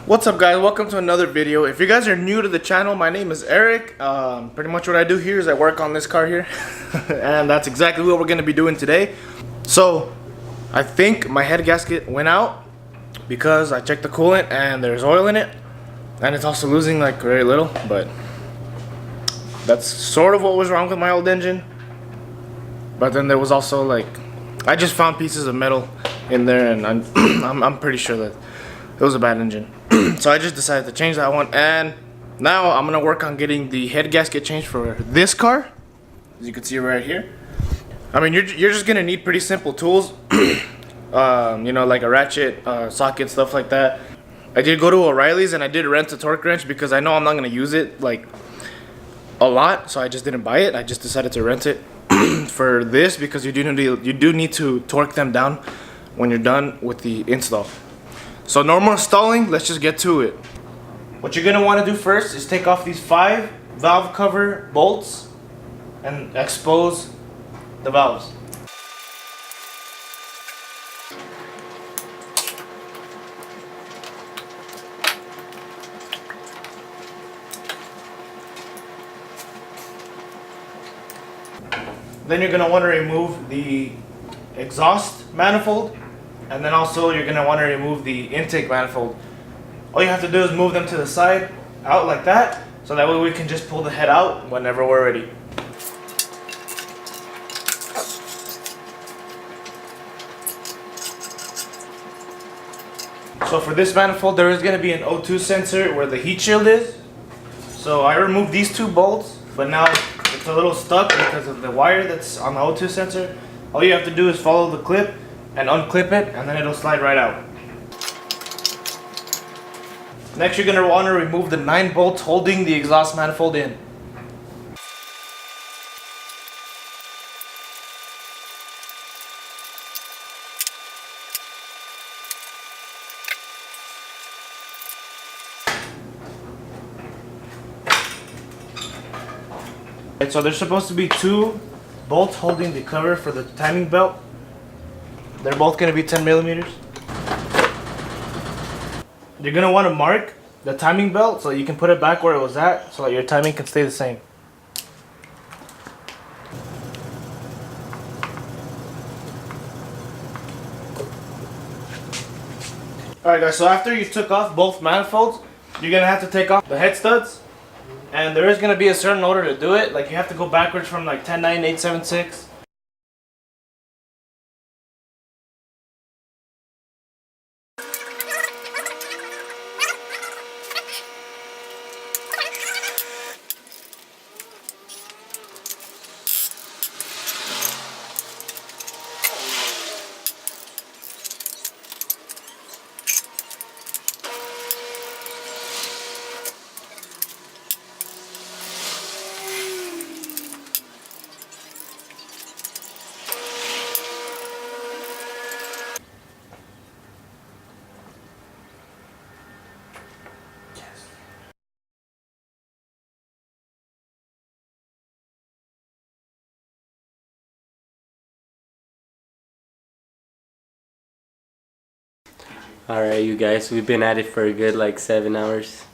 What's up, guys? Welcome to another video. If you guys are new to the channel, my name is Eric. Pretty much what I do here is I work on this car here and that's exactly what we're going to be doing today. So I think my head gasket went out because I checked the coolant and there's oil in it, and it's also losing like very little, but that's sort of what was wrong with my old engine. But then there was also like, I just found pieces of metal in there, and I'm pretty sure that it was a bad engine. So I just decided to change that one, and now I'm gonna work on getting the head gasket changed for this car, as you can see right here. I mean, you're just gonna need pretty simple tools, you know, like a ratchet, socket, stuff like that. I did go to O'Reilly's and I did rent a torque wrench because I know I'm not gonna use it like a lot, so I just didn't buy it. I just decided to rent it for this because you do need to torque them down when you're done with the install. So no more stalling, let's just get to it. What you're gonna want to do first is take off these 5 valve cover bolts and expose the valves. Then you're gonna want to remove the exhaust manifold, and then also you're gonna want to remove the intake manifold. All you have to do is move them to the side, out like that, so that way we can just pull the head out whenever we're ready. So for this manifold, there is gonna be an O2 sensor where the heat shield is. So I removed these 2 bolts, but now it's a little stuck because of the wire that's on the O2 sensor. All you have to do is follow the clip and unclip it, and then it'll slide right out. Next, you're gonna want to remove the 9 bolts holding the exhaust manifold in. So there's supposed to be 2 bolts holding the cover for the timing belt. They're both going to be 10 millimeters. You're going to want to mark the timing belt so you can put it back where it was at, so that your timing can stay the same. Alright guys, so after you took off both manifolds, you're going to have to take off the head studs. And there is going to be a certain order to do it. Like, you have to go backwards from like 10, 9, 8, 7, 6. Alright, you guys, we've been at it for a good like 7 hours.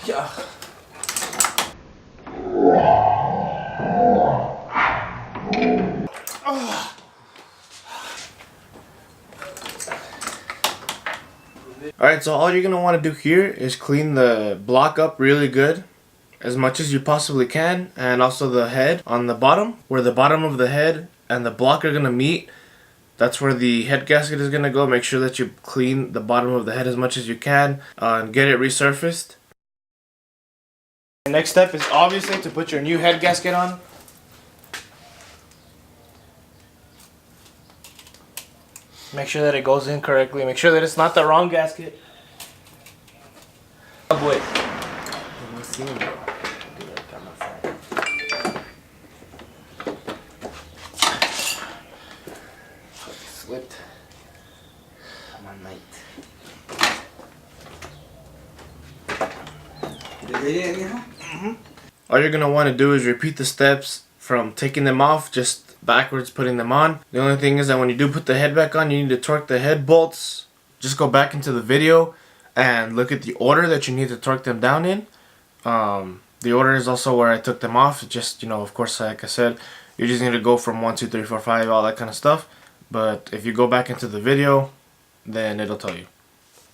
Yeah. Alright, so all you're going to want to do here is clean the block up really good, as much as you possibly can, and also the head on the bottom, where the bottom of the head and the block are going to meet. That's where the head gasket is going to go. Make sure that you clean the bottom of the head as much as you can and get it resurfaced. The next step is obviously to put your new head gasket on. Make sure that it goes in correctly. Make sure that it's not the wrong gasket. Oh boy. All you're gonna want to do is repeat the steps from taking them off, just backwards putting them on. The only thing is that when you do put the head back on, you need to torque the head bolts. Just go back into the video and look at the order that you need to torque them down in. The order is also where I took them off. Just, you know, of course, like I said, you just need to go from 1, 2, 3, 4, 5, all that kind of stuff. But if you go back into the video, then it'll tell you.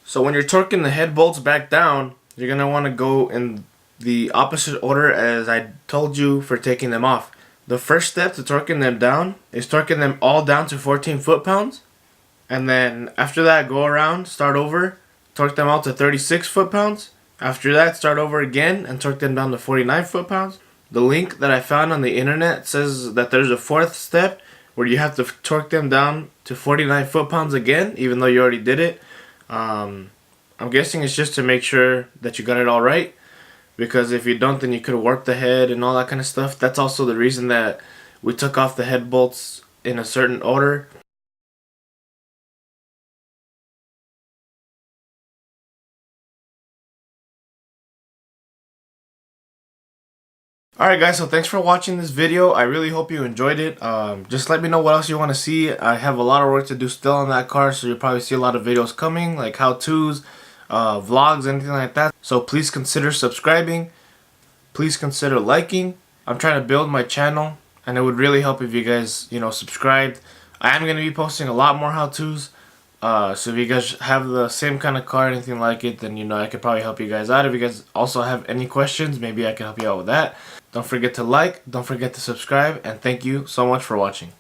So when you're torquing the head bolts back down, you're gonna want to go in the opposite order as I told you for taking them off. The first step to torquing them down is torquing them all down to 14 foot-pounds. And then after that, go around, start over, torque them out to 36 foot-pounds. After that, start over again and torque them down to 49 foot-pounds. The link that I found on the internet says that there's a fourth step where you have to torque them down to 49 foot-pounds again, even though you already did it. I'm guessing it's just to make sure that you got it all right, because if you don't, then you could warp the head and all that kind of stuff. That's also the reason that we took off the head bolts in a certain order. Alright guys, so thanks for watching this video. I really hope you enjoyed it. Just let me know what else you want to see. I have a lot of work to do still on that car, so you'll probably see a lot of videos coming, like how-tos, vlogs, anything like that. So please consider subscribing. Please consider liking. I'm trying to build my channel, and it would really help if you guys, you know, subscribed. I am going to be posting a lot more how-tos. So if you guys have the same kind of car or anything like it, then, you know, I could probably help you guys out. If you guys also have any questions, maybe I can help you out with that. Don't forget to like, don't forget to subscribe, and thank you so much for watching.